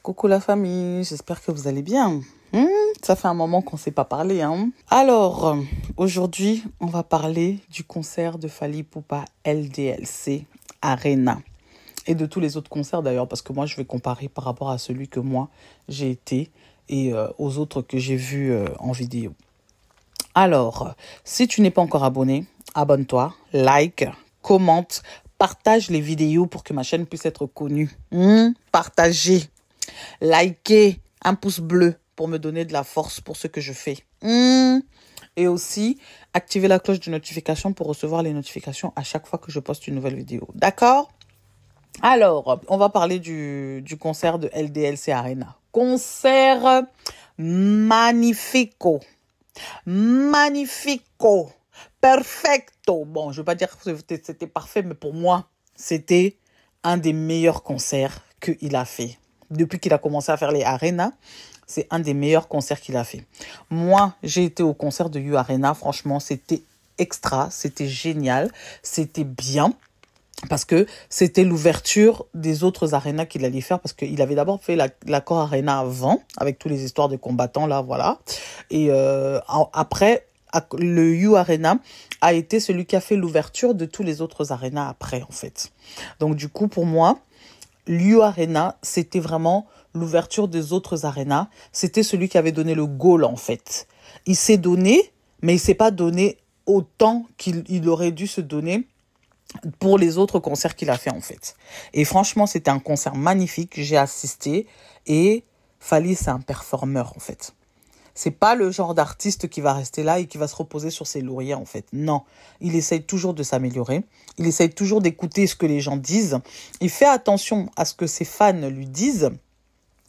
Coucou la famille, j'espère que vous allez bien. Ça fait un moment qu'on ne s'est pas parlé. Alors, aujourd'hui, on va parler du concert de Fally Ipupa LDLC Arena. Et de tous les autres concerts d'ailleurs, parce que moi, je vais comparer par rapport à celui que moi, j'ai été et aux autres que j'ai vus en vidéo. Alors, si tu n'es pas encore abonné, abonne-toi, like, commente, partage les vidéos pour que ma chaîne puisse être connue. Partagez, likez, un pouce bleu pour me donner de la force pour ce que je fais. Et aussi, activez la cloche de notification pour recevoir les notifications à chaque fois que je poste une nouvelle vidéo. D'accord ? Alors, on va parler du concert de LDLC Arena. Concert magnifico. Magnifico. Perfecto. Bon, je ne veux pas dire que c'était parfait, mais pour moi, c'était un des meilleurs concerts qu'il a fait. Depuis qu'il a commencé à faire les arenas, c'est un des meilleurs concerts qu'il a fait. Moi, j'ai été au concert de You Arena. Franchement, c'était extra, c'était génial, c'était bien. Parce que c'était l'ouverture des autres arénas qu'il allait faire. Parce qu'il avait d'abord fait l'Accor Arena avant, avec toutes les histoires de combattants, là, voilà. Et après, le You Arena a été celui qui a fait l'ouverture de tous les autres arénas après, en fait. Donc, du coup, pour moi, You Arena, c'était vraiment l'ouverture des autres arénas. C'était celui qui avait donné le goal, en fait. Il s'est donné, mais il s'est pas donné autant qu'il aurait dû se donner pour les autres concerts qu'il a fait en fait. Et franchement, c'était un concert magnifique, j'ai assisté et Fally, c'est un performeur en fait. C'est pas le genre d'artiste qui va rester là et qui va se reposer sur ses lauriers en fait. Non, il essaye toujours de s'améliorer, il essaye toujours d'écouter ce que les gens disent, il fait attention à ce que ses fans lui disent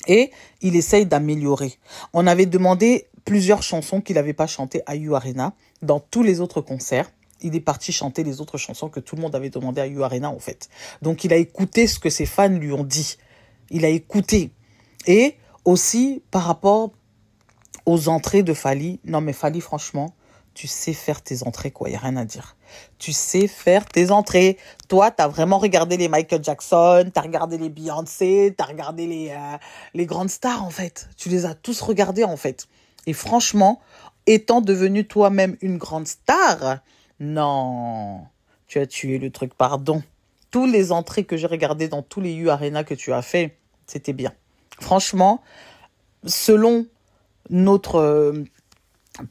et il essaye d'améliorer. On avait demandé plusieurs chansons qu'il n'avait pas chantées à You Arena dans tous les autres concerts. Il est parti chanter les autres chansons que tout le monde avait demandé à You Arena, en fait. Donc, il a écouté ce que ses fans lui ont dit. Il a écouté. Et aussi, par rapport aux entrées de Fally, non, mais Fally, franchement, tu sais faire tes entrées, quoi. Il n'y a rien à dire. Tu sais faire tes entrées. Toi, tu as vraiment regardé les Michael Jackson, tu as regardé les Beyoncé, tu as regardé les grandes stars, en fait. Tu les as tous regardés, en fait. Et franchement, étant devenu toi-même une grande star... Non, tu as tué le truc, pardon. Tous les entrées que j'ai regardées dans tous les You Arena que tu as fait, c'était bien. Franchement, selon notre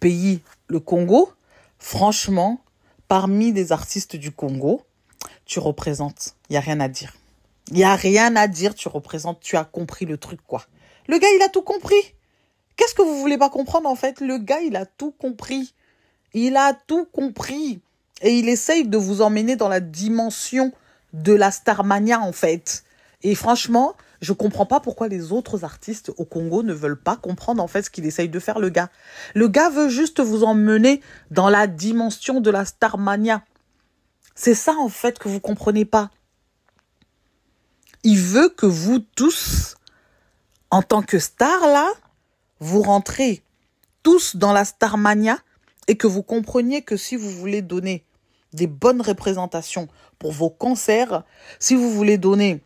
pays, le Congo, franchement, parmi les artistes du Congo, tu représentes. Il n'y a rien à dire. Il n'y a rien à dire, tu représentes, tu as compris le truc, quoi. Le gars, il a tout compris. Qu'est-ce que vous voulez pas comprendre, en fait? Le gars, il a tout compris. Il a tout compris et il essaye de vous emmener dans la dimension de la Starmania en fait. Et franchement, je comprends pas pourquoi les autres artistes au Congo ne veulent pas comprendre en fait ce qu'il essaye de faire le gars. Le gars veut juste vous emmener dans la dimension de la Starmania. C'est ça en fait que vous comprenez pas. Il veut que vous tous, en tant que stars là, vous rentrez tous dans la Starmania. Et que vous compreniez que si vous voulez donner des bonnes représentations pour vos concerts, si vous voulez donner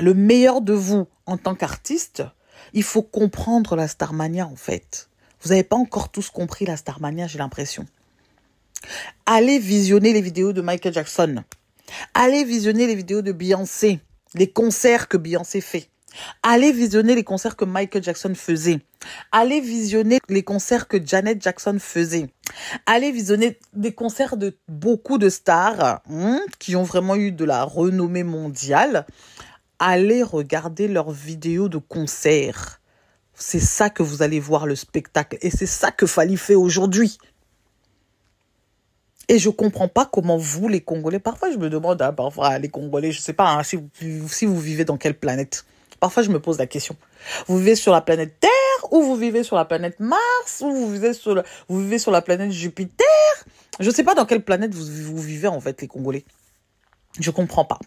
le meilleur de vous en tant qu'artiste, il faut comprendre la Starmania en fait. Vous n'avez pas encore tous compris la Starmania, j'ai l'impression. Allez visionner les vidéos de Michael Jackson. Allez visionner les vidéos de Beyoncé, les concerts que Beyoncé fait. Allez visionner les concerts que Michael Jackson faisait. Allez visionner les concerts que Janet Jackson faisait. Allez visionner des concerts de beaucoup de stars qui ont vraiment eu de la renommée mondiale. Allez regarder leurs vidéos de concerts. C'est ça que vous allez voir, le spectacle. Et c'est ça que Fally fait aujourd'hui. Et je comprends pas comment vous, les Congolais, parfois je me demande, parfois les Congolais, je sais pas si vous vivez dans quelle planète. Parfois, je me pose la question. Vous vivez sur la planète Terre ou vous vivez sur la planète Mars ou vous vivez sur la planète Jupiter? Je ne sais pas dans quelle planète vous vivez, en fait, les Congolais. Je ne comprends pas.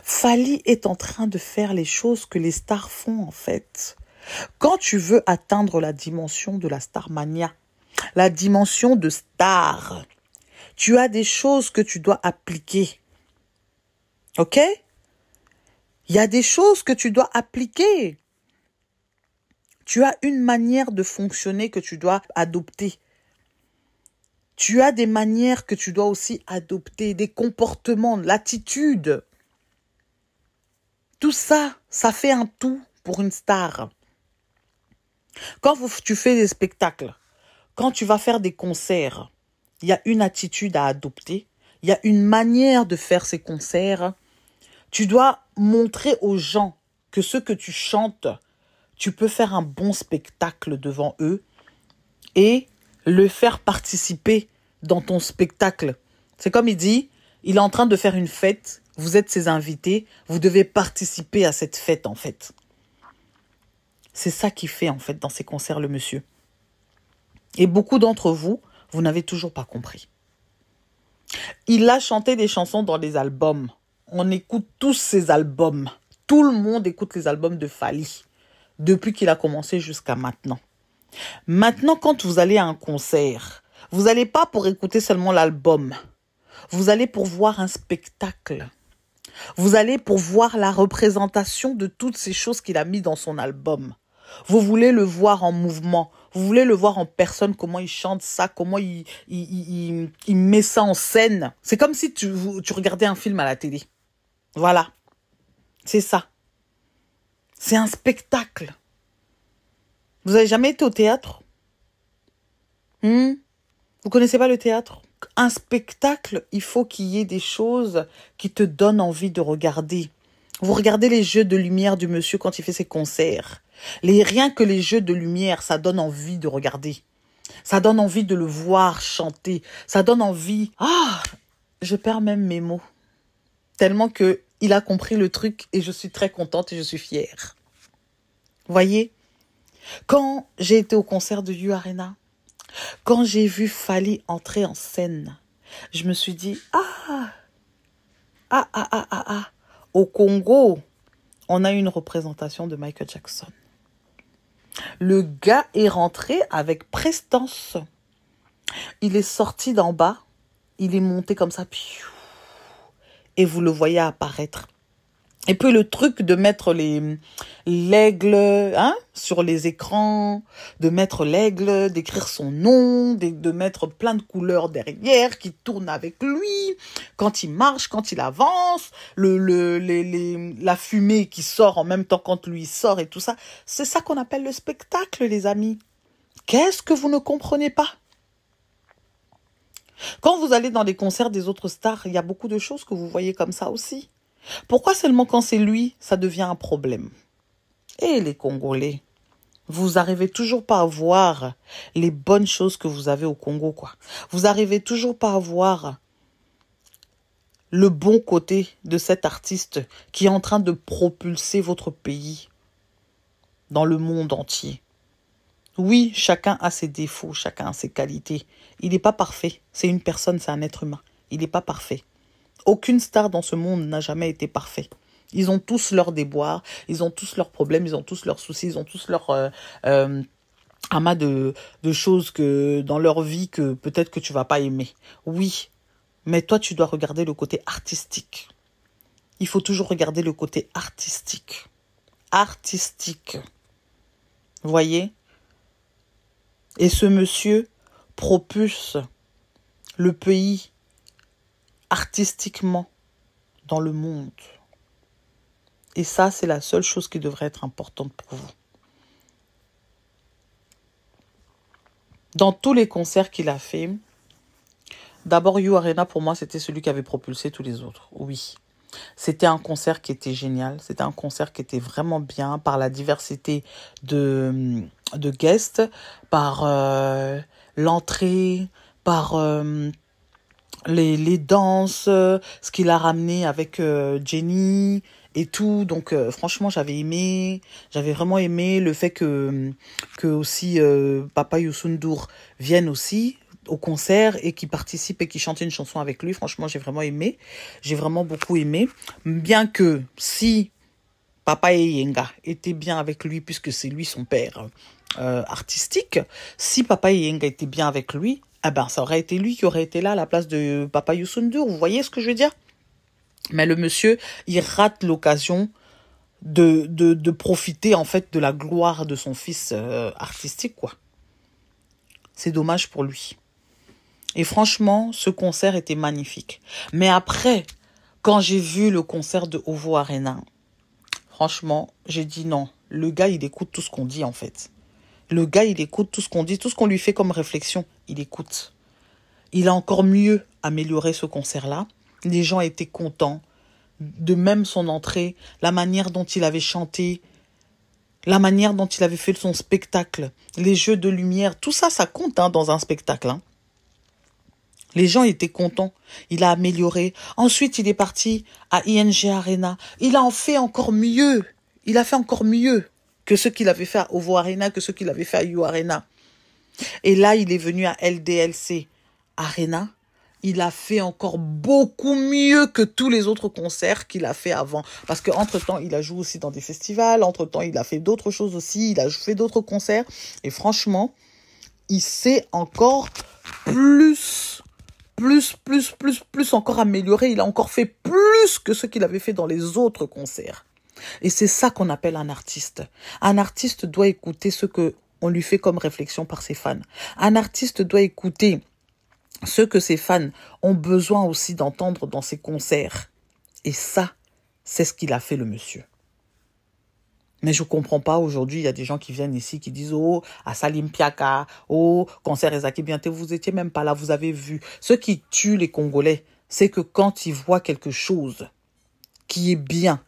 Fally est en train de faire les choses que les stars font, en fait. Quand tu veux atteindre la dimension de la Starmania, la dimension de star, tu as des choses que tu dois appliquer. OK ? Il y a des choses que tu dois appliquer. Tu as une manière de fonctionner que tu dois adopter. Tu as des manières que tu dois aussi adopter, des comportements, l'attitude. Tout ça, ça fait un tout pour une star. Quand tu fais des spectacles, quand tu vas faire des concerts, il y a une attitude à adopter. Il y a une manière de faire ces concerts. Tu dois montrer aux gens que ce que tu chantes, tu peux faire un bon spectacle devant eux et le faire participer dans ton spectacle. C'est comme il dit, il est en train de faire une fête, vous êtes ses invités, vous devez participer à cette fête en fait. C'est ça qu'il fait en fait dans ses concerts le monsieur. Et beaucoup d'entre vous, vous n'avez toujours pas compris. Il a chanté des chansons dans des albums. On écoute tous ses albums. Tout le monde écoute les albums de Fally. Depuis qu'il a commencé jusqu'à maintenant. Maintenant, quand vous allez à un concert, vous n'allez pas pour écouter seulement l'album. Vous allez pour voir un spectacle. Vous allez pour voir la représentation de toutes ces choses qu'il a mis dans son album. Vous voulez le voir en mouvement. Vous voulez le voir en personne, comment il chante ça, comment il met ça en scène. C'est comme si tu regardais un film à la télé. Voilà. C'est ça. C'est un spectacle. Vous n'avez jamais été au théâtre? Vous connaissez pas le théâtre? Un spectacle, il faut qu'il y ait des choses qui te donnent envie de regarder. Vous regardez les jeux de lumière du monsieur quand il fait ses concerts. Rien que les jeux de lumière, ça donne envie de regarder. Ça donne envie de le voir chanter. Ça donne envie... je perds même mes mots. Tellement que il a compris le truc et je suis très contente et je suis fière. Voyez, quand j'ai été au concert de You Arena, quand j'ai vu Fally entrer en scène, je me suis dit, au Congo, on a une représentation de Michael Jackson. Le gars est rentré avec prestance. Il est sorti d'en bas, il est monté comme ça, et vous le voyez apparaître. Et puis le truc de mettre l'aigle sur les écrans, de mettre l'aigle, d'écrire son nom, de mettre plein de couleurs derrière qui tournent avec lui, quand il marche, quand il avance, la fumée qui sort en même temps quand lui sort et tout ça. C'est ça qu'on appelle le spectacle, les amis. Qu'est-ce que vous ne comprenez pas? Quand vous allez dans les concerts des autres stars, il y a beaucoup de choses que vous voyez comme ça aussi. Pourquoi seulement quand c'est lui, ça devient un problème? Et les Congolais, vous arrivez toujours pas à voir les bonnes choses que vous avez au Congo, quoi. Vous arrivez toujours pas à voir le bon côté de cet artiste qui est en train de propulser votre pays dans le monde entier. Oui, chacun a ses défauts, chacun a ses qualités. Il n'est pas parfait. C'est une personne, c'est un être humain. Il n'est pas parfait. Aucune star dans ce monde n'a jamais été parfait. Ils ont tous leurs déboires, ils ont tous leurs problèmes, ils ont tous leurs soucis, ils ont tous leurs amas de choses que dans leur vie que peut-être que tu vas pas aimer. Oui, mais toi, tu dois regarder le côté artistique. Il faut toujours regarder le côté artistique. Artistique. Vous voyez? Et ce monsieur propulse le pays artistiquement dans le monde. Et ça, c'est la seule chose qui devrait être importante pour vous. Dans tous les concerts qu'il a fait, d'abord You Arena, pour moi, c'était celui qui avait propulsé tous les autres. Oui. C'était un concert qui était génial. C'était un concert qui était vraiment bien par la diversité de guests, par l'entrée, par... les danses, ce qu'il a ramené avec Jenny et tout. Donc franchement, j'avais vraiment aimé le fait que aussi Papa Youssou N'Dour vienne aussi au concert et qui participe et qui chante une chanson avec lui. Franchement, j'ai vraiment aimé. J'ai vraiment beaucoup aimé. Bien que si Papa Yenga était bien avec lui, puisque c'est lui son père artistique, si Papa Yenga était bien avec lui, ça aurait été lui qui aurait été là à la place de Papa Youssou N'Dour. Vous voyez ce que je veux dire? Mais le monsieur, il rate l'occasion de profiter en fait de la gloire de son fils artistique, quoi. C'est dommage pour lui. Et franchement, ce concert était magnifique. Mais après, quand j'ai vu le concert de Ovo Arena, franchement, j'ai dit non. Le gars, il écoute tout ce qu'on dit, en fait. Le gars, il écoute tout ce qu'on dit, tout ce qu'on lui fait comme réflexion, il écoute. Il a encore mieux amélioré ce concert-là. Les gens étaient contents. De même son entrée, la manière dont il avait chanté, la manière dont il avait fait son spectacle, les jeux de lumière, tout ça, ça compte dans un spectacle. Hein. Les gens étaient contents. Il a amélioré. Ensuite, il est parti à ING Arena. Il a en fait encore mieux. Il a fait encore mieux que ce qu'il avait fait à Ovo Arena, que ce qu'il avait fait à U Arena. Et là, il est venu à LDLC Arena. Il a fait encore beaucoup mieux que tous les autres concerts qu'il a fait avant. Parce qu'entre-temps, il a joué aussi dans des festivals. Entre-temps, il a fait d'autres choses aussi. Il a fait d'autres concerts. Et franchement, il s'est encore plus encore amélioré. Il a encore fait plus que ce qu'il avait fait dans les autres concerts. Et c'est ça qu'on appelle un artiste. Un artiste doit écouter ce que on lui fait comme réflexion par ses fans. Un artiste doit écouter ce que ses fans ont besoin aussi d'entendre dans ses concerts. Et ça, c'est ce qu'il a fait, le monsieur. Mais je ne comprends pas, aujourd'hui, il y a des gens qui viennent ici, qui disent « Oh, à Salim Piaka, oh, concert Ezaki Bianté, vous n'étiez même pas là, vous avez vu. » Ce qui tue les Congolais, c'est que quand ils voient quelque chose qui est bien,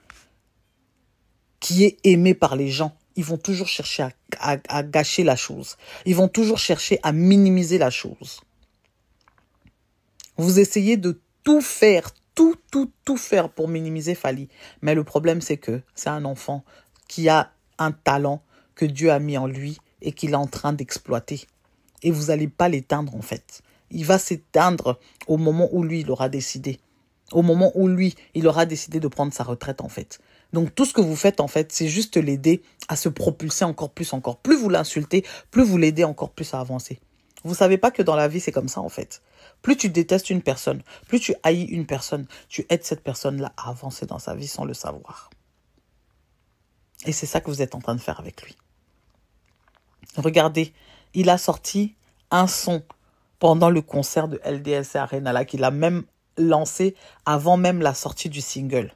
qui est aimé par les gens, ils vont toujours chercher à gâcher la chose. Ils vont toujours chercher à minimiser la chose. Vous essayez de tout faire, tout faire pour minimiser Fally. Mais le problème, c'est que c'est un enfant qui a un talent que Dieu a mis en lui et qu'il est en train d'exploiter. Et vous n'allez pas l'éteindre, en fait. Il va s'éteindre au moment où lui, il aura décidé. Au moment où lui, il aura décidé de prendre sa retraite, en fait. Donc, tout ce que vous faites, en fait, c'est juste l'aider à se propulser encore plus. Plus vous l'insultez, plus vous l'aidez encore plus à avancer. Vous savez pas que dans la vie, c'est comme ça, en fait. Plus tu détestes une personne, plus tu haïs une personne, tu aides cette personne-là à avancer dans sa vie sans le savoir. Et c'est ça que vous êtes en train de faire avec lui. Regardez, il a sorti un son pendant le concert de LDLC Arena, là, qu'il a même lancé avant même la sortie du single.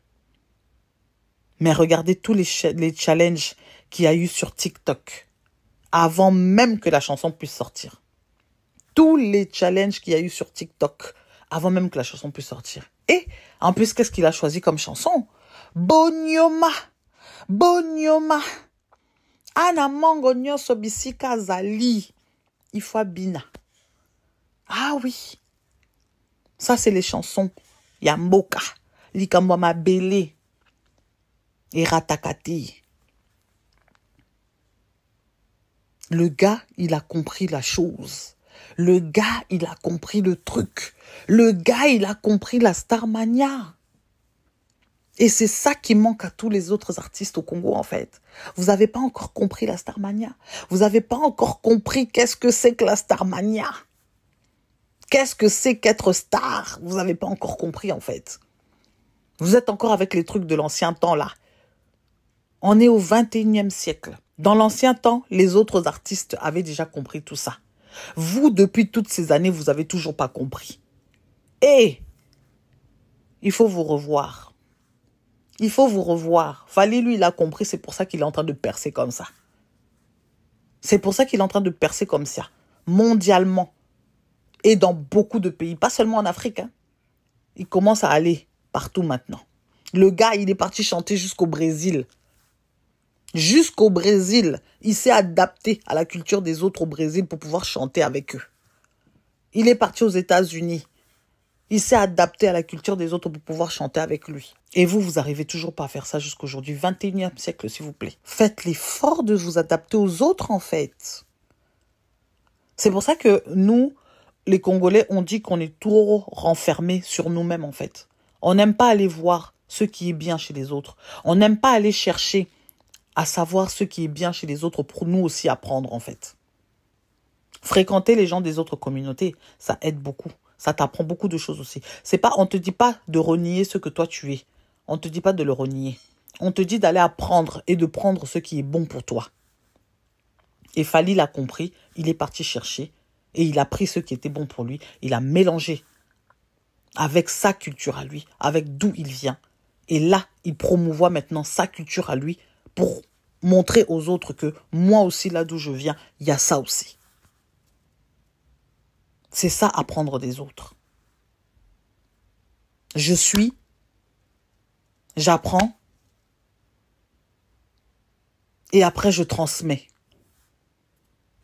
Mais regardez tous les challenges qu'il y a eu sur TikTok, avant même que la chanson puisse sortir. Tous les challenges qu'il y a eu sur TikTok, avant même que la chanson puisse sortir. Et, en plus, qu'est-ce qu'il a choisi comme chanson? Bonyoma. Bonyoma. Ana mango nyoso bisika zali. Ifwa bina. Ah oui. Ça, c'est les chansons. Yamboka. Likambo mabele. Et ratakati. Le gars, il a compris la chose. Le gars, il a compris le truc. Le gars, il a compris la Starmania. Et c'est ça qui manque à tous les autres artistes au Congo, en fait. Vous n'avez pas encore compris la Starmania. Vous n'avez pas encore compris qu'est-ce que c'est que la Starmania. Qu'est-ce que c'est qu'être star? Vous n'avez pas encore compris, en fait. Vous êtes encore avec les trucs de l'ancien temps, là. On est au 21e siècle. Dans l'ancien temps, les autres artistes avaient déjà compris tout ça. Vous, depuis toutes ces années, vous n'avez toujours pas compris. Et il faut vous revoir. Il faut vous revoir. Fally, lui, il a compris, c'est pour ça qu'il est en train de percer comme ça. C'est pour ça qu'il est en train de percer comme ça, mondialement. Et dans beaucoup de pays, pas seulement en Afrique. Hein. Il commence à aller partout maintenant. Le gars, il est parti chanter jusqu'au Brésil. Jusqu'au Brésil, il s'est adapté à la culture des autres au Brésil pour pouvoir chanter avec eux. Il est parti aux États-Unis. Il s'est adapté à la culture des autres pour pouvoir chanter avec lui. Et vous, vous n'arrivez toujours pas à faire ça jusqu'aujourd'hui. 21e siècle, s'il vous plaît. Faites l'effort de vous adapter aux autres, en fait. C'est pour ça que nous, les Congolais, on dit qu'on est trop renfermés sur nous-mêmes, en fait. On n'aime pas aller voir ce qui est bien chez les autres. On n'aime pas aller chercher à savoir ce qui est bien chez les autres pour nous aussi apprendre, en fait. Fréquenter les gens des autres communautés, ça aide beaucoup. Ça t'apprend beaucoup de choses aussi. C'est pas, on te dit pas de renier ce que toi tu es. On te dit pas de le renier. On te dit d'aller apprendre et de prendre ce qui est bon pour toi. Et Fally l'a compris, il est parti chercher et il a pris ce qui était bon pour lui. Il a mélangé avec sa culture à lui, avec d'où il vient. Et là, il promouvoit maintenant sa culture à lui pour montrer aux autres que moi aussi, là d'où je viens, il y a ça aussi. C'est ça, apprendre des autres. Je suis, j'apprends, et après je transmets.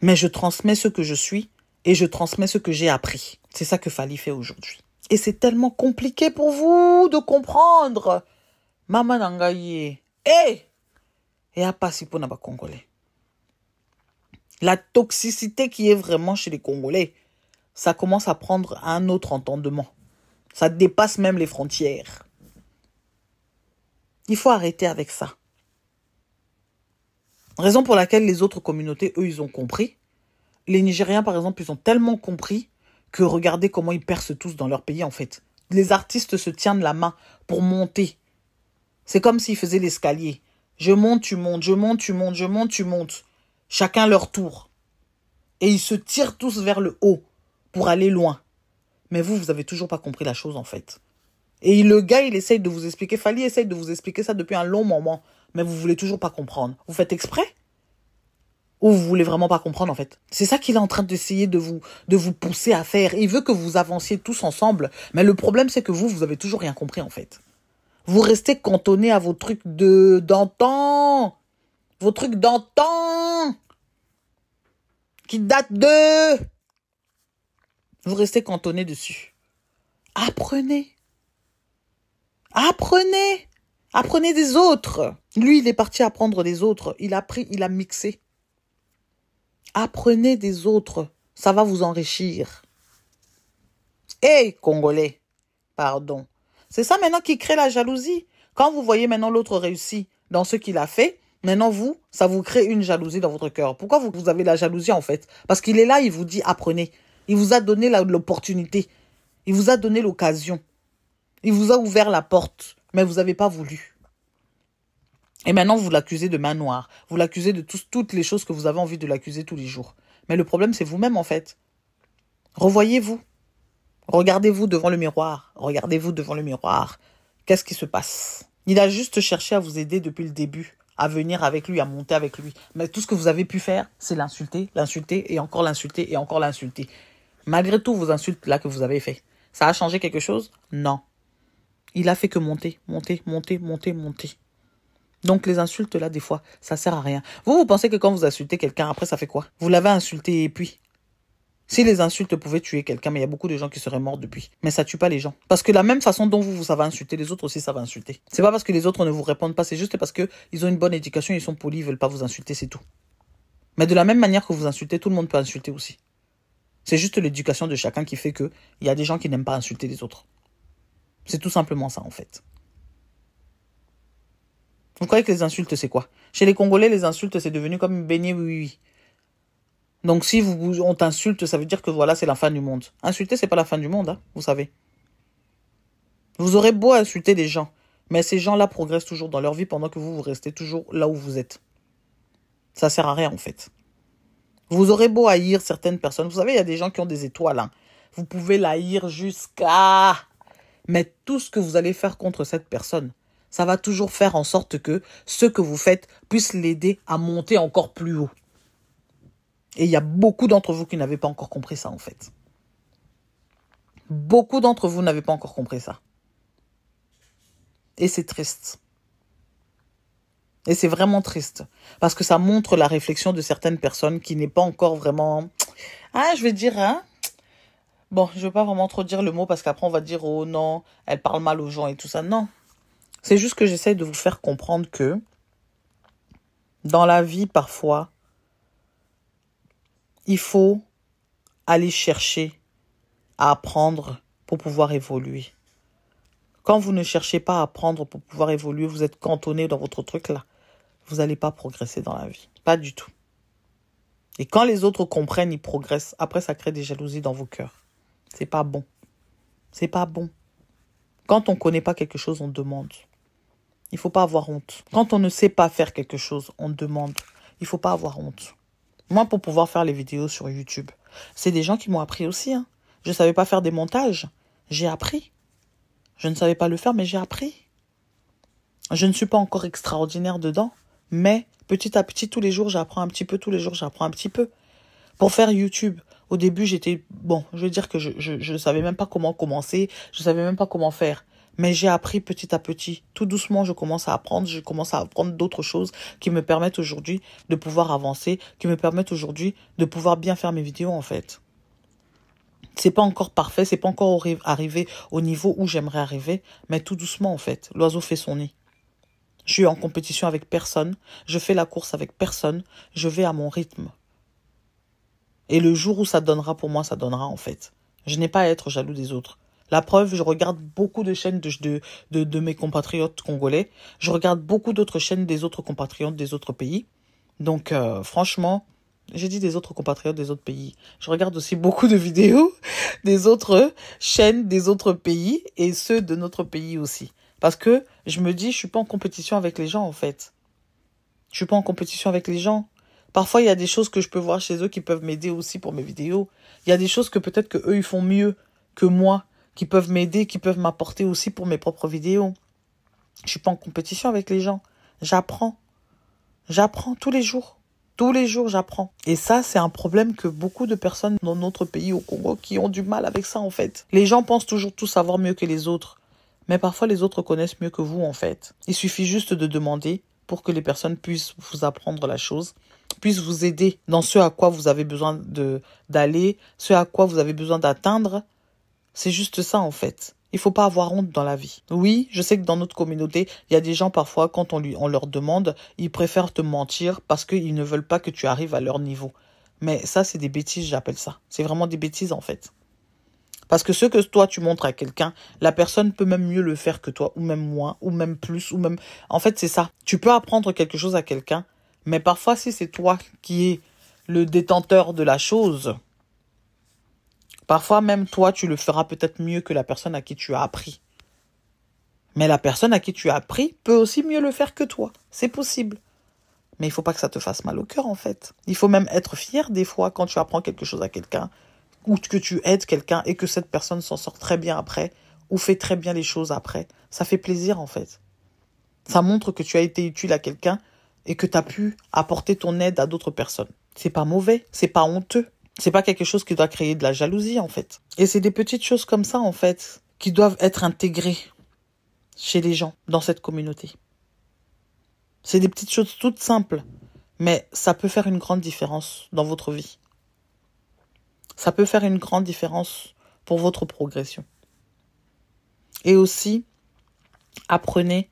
Mais je transmets ce que je suis et je transmets ce que j'ai appris. C'est ça que Fally fait aujourd'hui. Et c'est tellement compliqué pour vous de comprendre. Maman Nangaye. Hey! Et à pas si pour n'aba Congolais. La toxicité qui est vraiment chez les Congolais, ça commence à prendre un autre entendement. Ça dépasse même les frontières. Il faut arrêter avec ça. Raison pour laquelle les autres communautés, eux, ils ont compris. Les Nigériens, par exemple, ils ont tellement compris que regardez comment ils percent tous dans leur pays, en fait. Les artistes se tiennent la main pour monter. C'est comme s'ils faisaient l'escalier. Je monte, tu montes, je monte, tu montes, je monte, tu montes. Chacun leur tour. Et ils se tirent tous vers le haut pour aller loin. Mais vous avez toujours pas compris la chose, en fait. Et le gars, il essaye de vous expliquer. Fally essaye de vous expliquer ça depuis un long moment. Mais vous voulez toujours pas comprendre. Vous faites exprès? Ou vous voulez vraiment pas comprendre, en fait? C'est ça qu'il est en train d'essayer de vous pousser à faire. Il veut que vous avanciez tous ensemble. Mais le problème, c'est que vous avez toujours rien compris, en fait. Vous restez cantonné à vos trucs d'antan. Vos trucs d'antan. Qui datent de... Vous restez cantonné dessus. Apprenez. Apprenez. Apprenez des autres. Lui, il est parti apprendre des autres. Il a pris, il a mixé. Apprenez des autres. Ça va vous enrichir. Congolais. Pardon. C'est ça maintenant qui crée la jalousie. Quand vous voyez maintenant l'autre réussi dans ce qu'il a fait, maintenant vous, ça vous crée une jalousie dans votre cœur. Pourquoi vous avez la jalousie en fait? Parce qu'il est là, il vous dit apprenez. Il vous a donné l'opportunité. Il vous a donné l'occasion. Il vous a ouvert la porte. Mais vous n'avez pas voulu. Et maintenant, vous l'accusez de main noire. Vous l'accusez de toutes les choses que vous avez envie de l'accuser tous les jours. Mais le problème, c'est vous-même, en fait. Revoyez-vous. Regardez-vous devant le miroir. Regardez-vous devant le miroir. Qu'est-ce qui se passe? Il a juste cherché à vous aider depuis le début, à venir avec lui, à monter avec lui. Mais tout ce que vous avez pu faire, c'est l'insulter, l'insulter et encore l'insulter et encore l'insulter. Malgré tous vos insultes là que vous avez fait. Ça a changé quelque chose? Non. Il a fait que monter, monter, monter, monter, monter. Donc les insultes là, des fois, ça sert à rien. Vous pensez que quand vous insultez quelqu'un, après ça fait quoi? Vous l'avez insulté et puis? Si les insultes pouvaient tuer quelqu'un, mais il y a beaucoup de gens qui seraient morts depuis. Mais ça tue pas les gens. Parce que la même façon dont vous savez insulter, les autres aussi savent insulter. C'est pas parce que les autres ne vous répondent pas, c'est juste parce que ils ont une bonne éducation, ils sont polis, ils veulent pas vous insulter, c'est tout. Mais de la même manière que vous insultez, tout le monde peut insulter aussi. C'est juste l'éducation de chacun qui fait que il y a des gens qui n'aiment pas insulter les autres. C'est tout simplement ça, en fait. Vous croyez que les insultes, c'est quoi? Chez les Congolais, les insultes, c'est devenu comme beignet oui, oui. Donc, si on t'insulte, ça veut dire que voilà, c'est la fin du monde. Insulter, c'est pas la fin du monde, hein, vous savez. Vous aurez beau insulter des gens, mais ces gens-là progressent toujours dans leur vie pendant que vous restez toujours là où vous êtes. Ça sert à rien, en fait. Vous aurez beau haïr certaines personnes. Vous savez, il y a des gens qui ont des étoiles, hein. Vous pouvez l'haïr jusqu'à... Mais tout ce que vous allez faire contre cette personne, ça va toujours faire en sorte que ce que vous faites puisse l'aider à monter encore plus haut. Et il y a beaucoup d'entre vous qui n'avaient pas encore compris ça, en fait. Beaucoup d'entre vous n'avaient pas encore compris ça. Et c'est triste. Et c'est vraiment triste. Parce que ça montre la réflexion de certaines personnes qui n'est pas encore vraiment... Ah, je vais dire, hein? Bon, je ne veux pas vraiment trop dire le mot parce qu'après on va dire, oh non, elle parle mal aux gens et tout ça. Non. C'est juste que j'essaie de vous faire comprendre que dans la vie, parfois, il faut aller chercher à apprendre pour pouvoir évoluer. Quand vous ne cherchez pas à apprendre pour pouvoir évoluer, vous êtes cantonné dans votre truc là. Vous n'allez pas progresser dans la vie. Pas du tout. Et quand les autres comprennent, ils progressent. Après, ça crée des jalousies dans vos cœurs. C'est pas bon. C'est pas bon. Quand on ne connaît pas quelque chose, on demande. Il faut pas avoir honte. Quand on ne sait pas faire quelque chose, on demande. Il faut pas avoir honte. Moi, pour pouvoir faire les vidéos sur YouTube, c'est des gens qui m'ont appris aussi. Hein. Je ne savais pas faire des montages. J'ai appris. Je ne savais pas le faire, mais j'ai appris. Je ne suis pas encore extraordinaire dedans, mais petit à petit, tous les jours, j'apprends un petit peu. Tous les jours, j'apprends un petit peu. Pour faire YouTube, au début, j'étais... Bon, je veux dire que je ne savais même pas comment commencer. Je ne savais même pas comment faire. Mais j'ai appris petit à petit. Tout doucement, je commence à apprendre. Je commence à apprendre d'autres choses qui me permettent aujourd'hui de pouvoir avancer, qui me permettent aujourd'hui de pouvoir bien faire mes vidéos, en fait. C'est pas encore parfait, c'est pas encore arrivé au niveau où j'aimerais arriver, mais tout doucement, en fait. L'oiseau fait son nid. Je suis en compétition avec personne. Je fais la course avec personne. Je vais à mon rythme. Et le jour où ça donnera pour moi, ça donnera, en fait. Je n'ai pas à être jaloux des autres. La preuve, je regarde beaucoup de chaînes de mes compatriotes congolais. Je regarde beaucoup d'autres chaînes des autres compatriotes des autres pays. Donc, franchement, j'ai dit des autres compatriotes des autres pays. Je regarde aussi beaucoup de vidéos des autres chaînes des autres pays et ceux de notre pays aussi. Parce que je me dis, je suis pas en compétition avec les gens, en fait. Je suis pas en compétition avec les gens. Parfois, il y a des choses que je peux voir chez eux qui peuvent m'aider aussi pour mes vidéos. Il y a des choses que peut-être que eux ils font mieux que moi, qui peuvent m'aider, qui peuvent m'apporter aussi pour mes propres vidéos. Je suis pas en compétition avec les gens. J'apprends. J'apprends tous les jours. Tous les jours, j'apprends. Et ça, c'est un problème que beaucoup de personnes dans notre pays, au Congo, qui ont du mal avec ça, en fait. Les gens pensent toujours tout savoir mieux que les autres. Mais parfois, les autres connaissent mieux que vous, en fait. Il suffit juste de demander pour que les personnes puissent vous apprendre la chose, puissent vous aider dans ce à quoi vous avez besoin d'aller, ce à quoi vous avez besoin d'atteindre. C'est juste ça, en fait. Il faut pas avoir honte dans la vie. Oui, je sais que dans notre communauté, il y a des gens parfois, quand on leur demande, ils préfèrent te mentir parce qu'ils ne veulent pas que tu arrives à leur niveau. Mais ça, c'est des bêtises, j'appelle ça. C'est vraiment des bêtises, en fait. Parce que ce que toi, tu montres à quelqu'un, la personne peut même mieux le faire que toi, ou même moins, ou même plus, ou même... En fait, c'est ça. Tu peux apprendre quelque chose à quelqu'un, mais parfois, si c'est toi qui es le détenteur de la chose... Parfois, même toi, tu le feras peut-être mieux que la personne à qui tu as appris. Mais la personne à qui tu as appris peut aussi mieux le faire que toi. C'est possible. Mais il ne faut pas que ça te fasse mal au cœur, en fait. Il faut même être fier des fois quand tu apprends quelque chose à quelqu'un ou que tu aides quelqu'un et que cette personne s'en sort très bien après ou fait très bien les choses après. Ça fait plaisir, en fait. Ça montre que tu as été utile à quelqu'un et que tu as pu apporter ton aide à d'autres personnes. C'est pas mauvais, c'est pas honteux. C'est pas quelque chose qui doit créer de la jalousie, en fait. Et c'est des petites choses comme ça, en fait, qui doivent être intégrées chez les gens dans cette communauté. C'est des petites choses toutes simples, mais ça peut faire une grande différence dans votre vie. Ça peut faire une grande différence pour votre progression. Et aussi, apprenez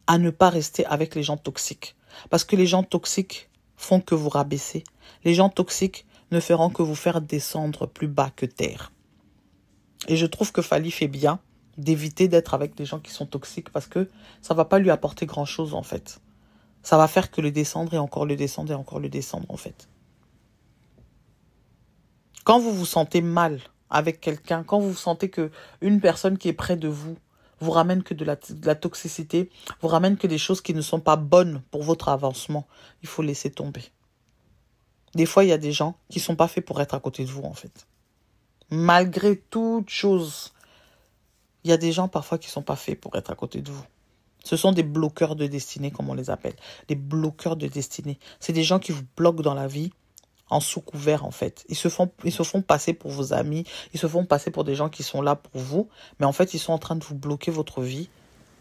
à ne pas rester avec les gens toxiques. Parce que les gens toxiques font que vous rabaissez. Les gens toxiques ne feront que vous faire descendre plus bas que terre. Et je trouve que Fally fait bien d'éviter d'être avec des gens qui sont toxiques parce que ça ne va pas lui apporter grand-chose, en fait. Ça va faire que le descendre et encore le descendre et encore le descendre, en fait. Quand vous vous sentez mal avec quelqu'un, quand vous sentez que une personne qui est près de vous ramène que de la toxicité, vous ramène que des choses qui ne sont pas bonnes pour votre avancement, il faut laisser tomber. Des fois, il y a des gens qui ne sont pas faits pour être à côté de vous, en fait. Malgré toute chose, il y a des gens parfois qui ne sont pas faits pour être à côté de vous. Ce sont des bloqueurs de destinée, comme on les appelle. Des bloqueurs de destinée. C'est des gens qui vous bloquent dans la vie en sous-couvert, en fait. Ils se font passer pour vos amis. Ils se font passer pour des gens qui sont là pour vous. Mais en fait, ils sont en train de vous bloquer votre vie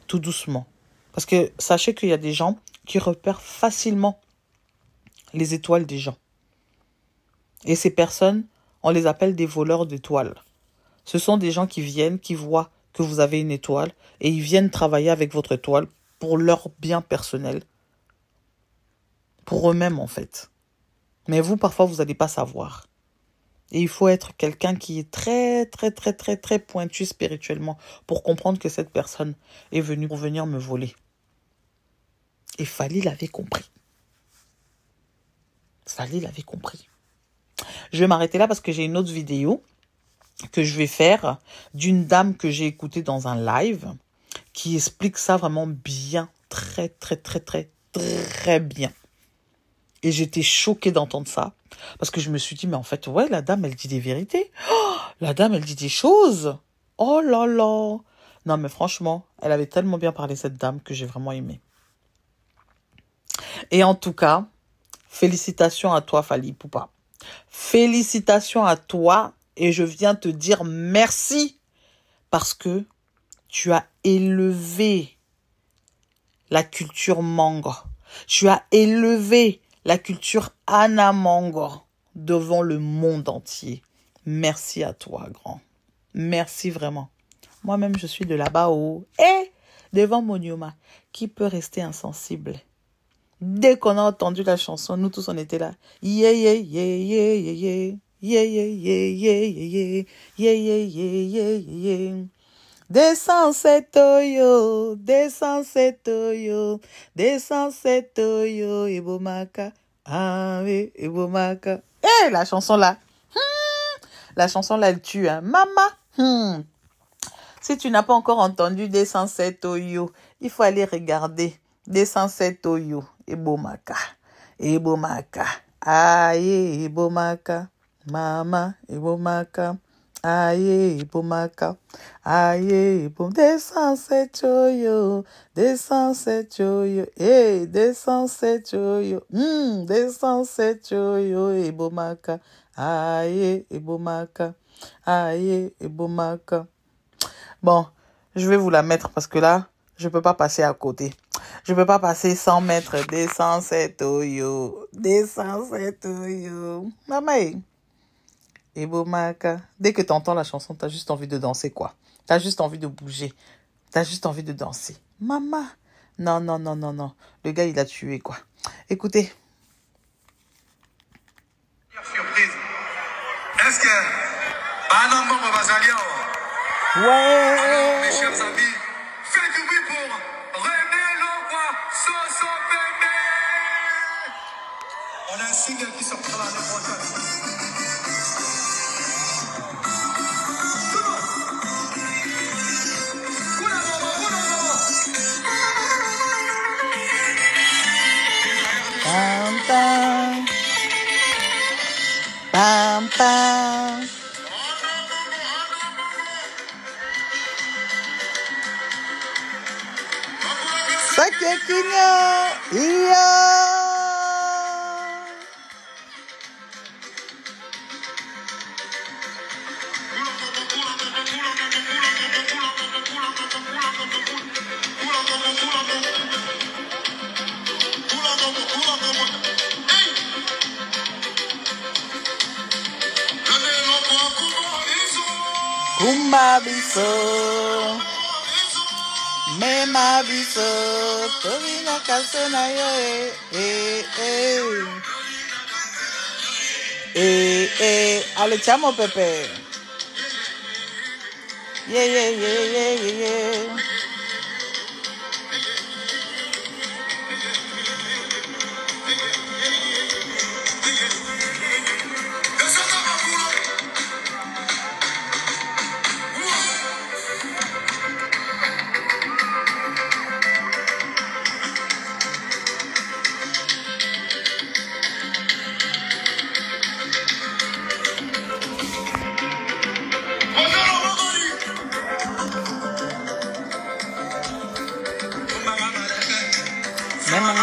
tout doucement. Parce que sachez qu'il y a des gens qui repèrent facilement les étoiles des gens. Et ces personnes, on les appelle des voleurs d'étoiles. Ce sont des gens qui viennent, qui voient que vous avez une étoile et ils viennent travailler avec votre étoile pour leur bien personnel. Pour eux-mêmes, en fait. Mais vous, parfois, vous n'allez pas savoir. Et il faut être quelqu'un qui est très, très, très, très, très pointu spirituellement pour comprendre que cette personne est venue pour venir me voler. Et Fally l'avait compris. Fally l'avait compris. Je vais m'arrêter là parce que j'ai une autre vidéo que je vais faire d'une dame que j'ai écoutée dans un live qui explique ça vraiment bien, très, très, très, très, très bien. Et j'étais choquée d'entendre ça, parce que je me suis dit, mais en fait, ouais, la dame, elle dit des vérités. Oh, la dame, elle dit des choses. Oh là là. Non, mais franchement, elle avait tellement bien parlé, cette dame, que j'ai vraiment aimé. Et en tout cas, félicitations à toi, Fally Ipupa. Félicitations à toi, et je viens te dire merci, parce que tu as élevé la culture Mango. Tu as élevé la culture Anna Mango devant le monde entier. Merci à toi, grand. Merci vraiment. Moi-même, je suis de là-bas haut. Et devant Monyoma, qui peut rester insensible? Dès qu'on a entendu la chanson, nous tous, on était là. Yeah, yeah, yeah, yeah, yeah, yeah. Yeah, yeah, yeah, yeah, yeah, yeah, yeah, yeah, yeah, yeah. Descends cet oyo, descends cet oyo, descends cet oyo, Ebomaka, ah oui, Ebomaka. Eh, la chanson là, la chanson là, elle tue, hein. Maman, si tu n'as pas encore entendu Descends cet oyo, il faut aller regarder Descends cet oyo, Ebomaka, Ebomaka, aïe, Ebomaka, maman, Ebomaka. Aïe, Ebomaka, aïe, descends cet oyo, descends cet oyo, eh, descends cet oyo, descends cet oyo, Ebomaka, aïe, Ebomaka, aïe, Ebomaka. Bon, je vais vous la mettre parce que là, je peux pas passer à côté. Je peux pas passer sans mettre descends cet oyo, descends cet oyo. Maman, Ebomaka. Dès que tu entends la chanson, tu as juste envie de danser, quoi. Tu as juste envie de bouger. Tu as juste envie de danser. Maman. Non, non, non, non, non. Le gars, il a tué, quoi. Écoutez. Surprise. Est-ce que... Ouais. Alors, mes chers amis, faites du bruit pour René Longwa, Soso Bébé. On a un single qui sortira l'année prochaine. Pam, pam. Pam, pam. Sakekinya. Iya. Kumabiso. Memabiso. Tovina kasena yo. Allez, chamo, Pepe. Yeah, yeah, yeah, yeah, yeah, yeah.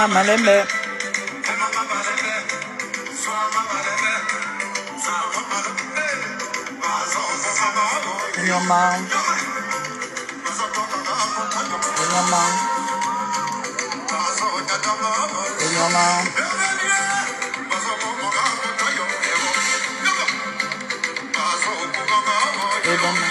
Malembe. Inyoma. Inyoma. Inyoma. Eboma.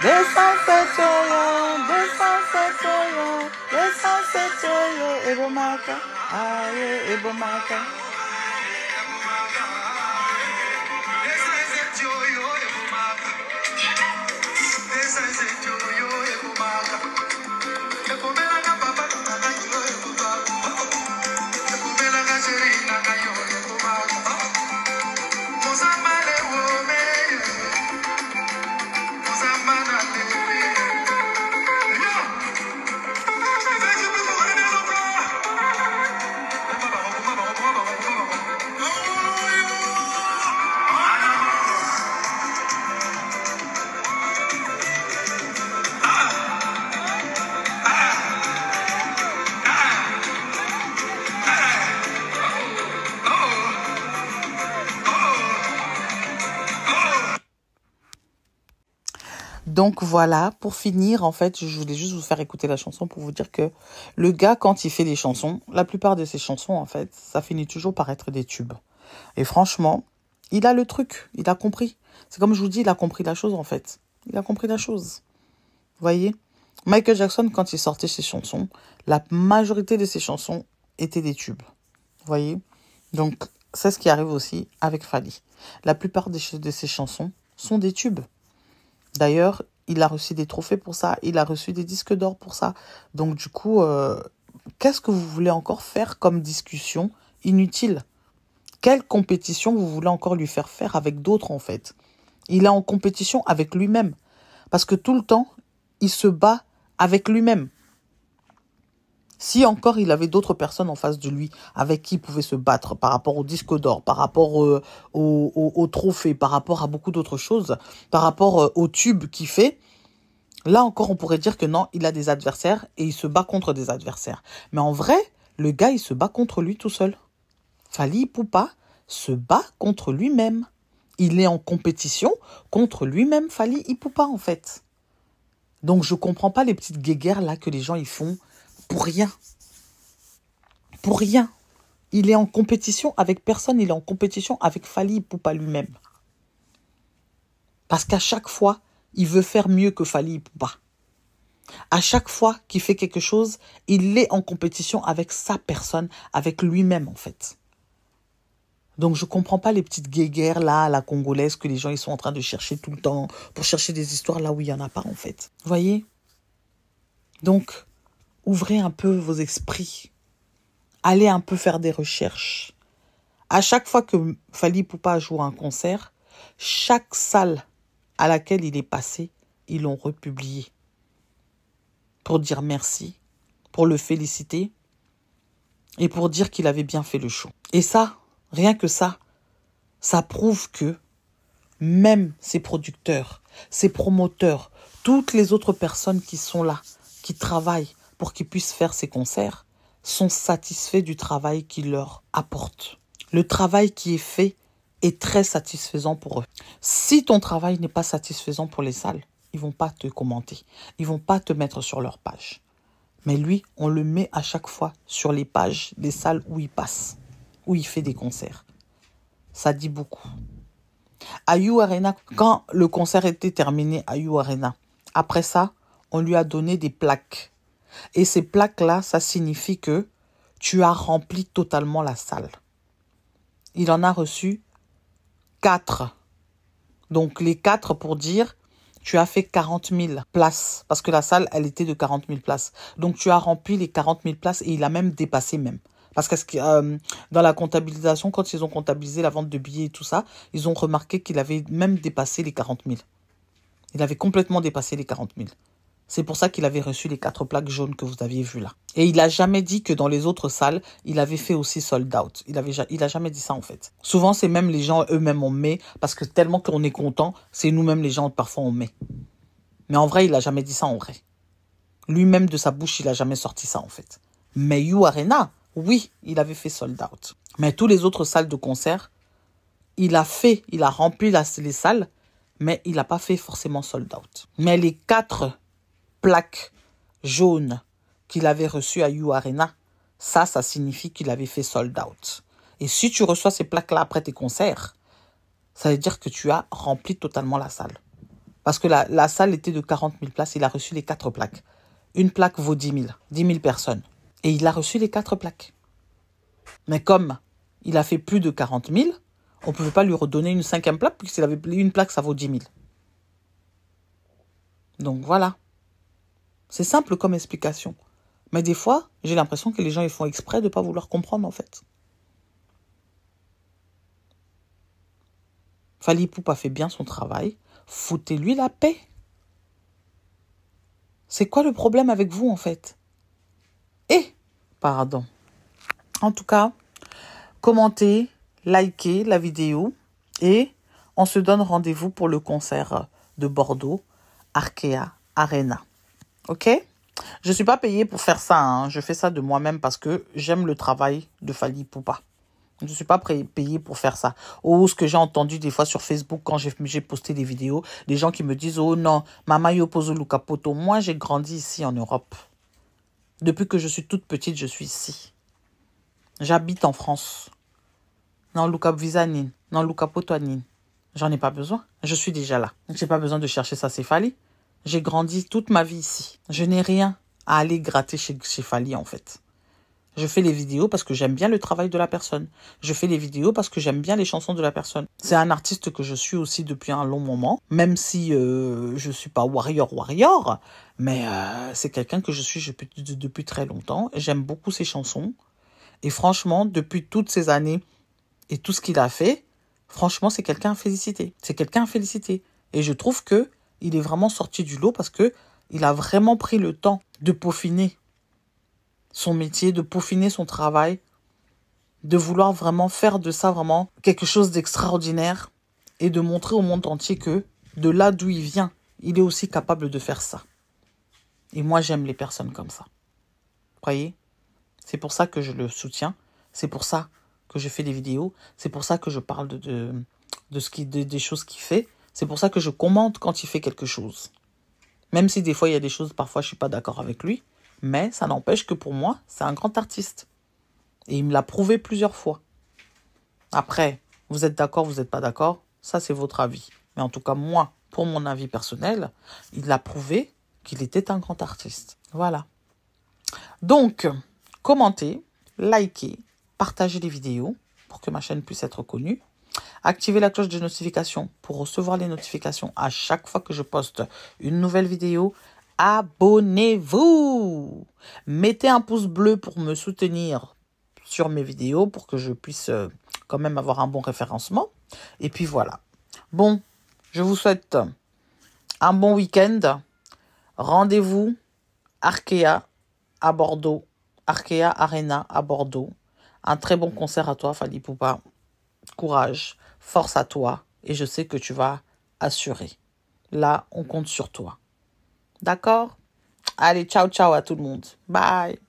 Descends cet oyo, descends cet oyo, descends cet oyo, Ebomaka, aïe, Ebomaka. Donc voilà, pour finir, en fait, je voulais juste vous faire écouter la chanson pour vous dire que le gars, quand il fait des chansons, la plupart de ses chansons, en fait, ça finit toujours par être des tubes. Et franchement, il a le truc, il a compris. C'est comme je vous dis, il a compris la chose, en fait. Il a compris la chose. Vous voyez? Michael Jackson, quand il sortait ses chansons, la majorité de ses chansons étaient des tubes. Vous voyez? Donc, c'est ce qui arrive aussi avec Fally. La plupart de ses chansons sont des tubes. D'ailleurs, il a reçu des trophées pour ça. Il a reçu des disques d'or pour ça. Donc, du coup, qu'est-ce que vous voulez encore faire comme discussion inutile? Quelle compétition vous voulez encore lui faire faire avec d'autres, en fait? Il est en compétition avec lui-même. Parce que tout le temps, il se bat avec lui-même. Si encore il avait d'autres personnes en face de lui avec qui il pouvait se battre par rapport au disque d'or, par rapport au trophée, par rapport à beaucoup d'autres choses, par rapport au tube qu'il fait, là encore on pourrait dire que non, il a des adversaires et il se bat contre des adversaires. Mais en vrai, le gars il se bat contre lui tout seul. Fally Ipupa se bat contre lui-même. Il est en compétition contre lui-même, Fally Ipupa en fait. Donc je comprends pas les petites guéguerres là que les gens ils font pour rien. Pour rien. Il est en compétition avec personne, il est en compétition avec Fally Ipupa lui-même. Parce qu'à chaque fois, il veut faire mieux que Fally Ipupa. À chaque fois qu'il fait quelque chose, il est en compétition avec sa personne, avec lui-même en fait. Donc je comprends pas les petites guéguerres là, à la congolaise, que les gens ils sont en train de chercher tout le temps, pour chercher des histoires là où il n'y en a pas en fait. Vous voyez? Donc, ouvrez un peu vos esprits. Allez un peu faire des recherches. À chaque fois que Fally Ipupa joue un concert, chaque salle à laquelle il est passé, ils l'ont republié. Pour dire merci, pour le féliciter et pour dire qu'il avait bien fait le show. Et ça, rien que ça prouve que même ses producteurs, ses promoteurs, toutes les autres personnes qui sont là, qui travaillent pour qu'ils puissent faire ces concerts, sont satisfaits du travail qu'il leur apporte. Le travail qui est fait est très satisfaisant pour eux. Si ton travail n'est pas satisfaisant pour les salles, ils vont pas te commenter. Ils vont pas te mettre sur leur page. Mais lui, on le met à chaque fois sur les pages des salles où il passe, où il fait des concerts. Ça dit beaucoup. À You Arena, quand le concert était terminé à You Arena, après ça, on lui a donné des plaques. Et ces plaques-là, ça signifie que tu as rempli totalement la salle. Il en a reçu 4. Donc les 4 pour dire, tu as fait 40 000 places. Parce que la salle, elle était de 40 000 places. Donc tu as rempli les 40 000 places et il a même dépassé même. Parce que dans la comptabilisation, quand ils ont comptabilisé la vente de billets et tout ça, ils ont remarqué qu'il avait même dépassé les 40 000. Il avait complètement dépassé les 40 000. C'est pour ça qu'il avait reçu les 4 plaques jaunes que vous aviez vues là. Et il n'a jamais dit que dans les autres salles, il avait fait aussi sold out. Il a jamais dit ça en fait. Souvent, c'est même les gens eux-mêmes on met, parce que tellement qu'on est content, c'est nous-mêmes les gens parfois on met. Mais en vrai, il n'a jamais dit ça en vrai. Lui-même de sa bouche, il n'a jamais sorti ça en fait. Mais You Arena, oui, il avait fait sold out. Mais tous les autres salles de concert, il a rempli les salles, mais il n'a pas fait forcément sold out. Mais les 4 plaques jaunes qu'il avait reçues à You Arena, ça signifie qu'il avait fait sold out. Et si tu reçois ces plaques-là après tes concerts, ça veut dire que tu as rempli totalement la salle. Parce que la salle était de 40 000 places, il a reçu les 4 plaques. Une plaque vaut 10 000 personnes. Et il a reçu les 4 plaques. Mais comme il a fait plus de 40 000, on ne pouvait pas lui redonner une 5e plaque, puisqu'il avait une plaque, ça vaut 10 000. Donc voilà. C'est simple comme explication. Mais des fois, j'ai l'impression que les gens ils font exprès de ne pas vouloir comprendre en fait. Fally Ipupa fait bien son travail. Foutez-lui la paix. C'est quoi le problème avec vous en fait? Pardon. En tout cas, commentez, likez la vidéo et on se donne rendez-vous pour le concert de Bordeaux, Arkea Arena. Ok? Je ne suis pas payée pour faire ça. Je fais ça de moi-même parce que j'aime le travail de Fally Ipupa. Je ne suis pas payée pour faire ça. Ou ce que j'ai entendu des fois sur Facebook quand j'ai posté des vidéos, des gens qui me disent « Oh non, Mama Yopozo Luka Poto ». Moi, j'ai grandi ici en Europe. Depuis que je suis toute petite, je suis ici. J'habite en France. Non, Luka Visanin. Non, Luka Potoanin. J'en ai pas besoin. Je suis déjà là. J'ai pas besoin de chercher sa céphalie. J'ai grandi toute ma vie ici. Je n'ai rien à aller gratter chez Fali, en fait. Je fais les vidéos parce que j'aime bien le travail de la personne. Je fais les vidéos parce que j'aime bien les chansons de la personne. C'est un artiste que je suis aussi depuis un long moment, même si je suis pas warrior, mais c'est quelqu'un que je suis depuis très longtemps. J'aime beaucoup ses chansons. Et franchement, depuis toutes ces années et tout ce qu'il a fait, franchement, c'est quelqu'un à féliciter. C'est quelqu'un à féliciter. Et je trouve que il est vraiment sorti du lot parce que il a vraiment pris le temps de peaufiner son métier, de peaufiner son travail, de vouloir vraiment faire de ça vraiment quelque chose d'extraordinaire et de montrer au monde entier que de là d'où il vient, il est aussi capable de faire ça. Et moi, j'aime les personnes comme ça. Vous voyez? C'est pour ça que je le soutiens. C'est pour ça que je fais des vidéos. C'est pour ça que je parle des choses qu'il fait. C'est pour ça que je commente quand il fait quelque chose. Même si des fois, il y a des choses, parfois, je ne suis pas d'accord avec lui. Mais ça n'empêche que pour moi, c'est un grand artiste. Et il me l'a prouvé plusieurs fois. Après, vous êtes d'accord, vous n'êtes pas d'accord, ça c'est votre avis. Mais en tout cas, moi, pour mon avis personnel, il a prouvé qu'il était un grand artiste. Voilà. Donc, commentez, likez, partagez les vidéos pour que ma chaîne puisse être connue. Activez la cloche de notification pour recevoir les notifications à chaque fois que je poste une nouvelle vidéo. Abonnez-vous. Mettez un pouce bleu pour me soutenir sur mes vidéos pour que je puisse quand même avoir un bon référencement. Et puis voilà. Bon, je vous souhaite un bon week-end. Rendez-vous Arkea à Bordeaux. Arkea Arena à Bordeaux. Un très bon concert à toi, Fally Ipupa. Courage, force à toi. Et je sais que tu vas assurer. Là, on compte sur toi. D'accord? Allez, ciao, ciao à tout le monde. Bye.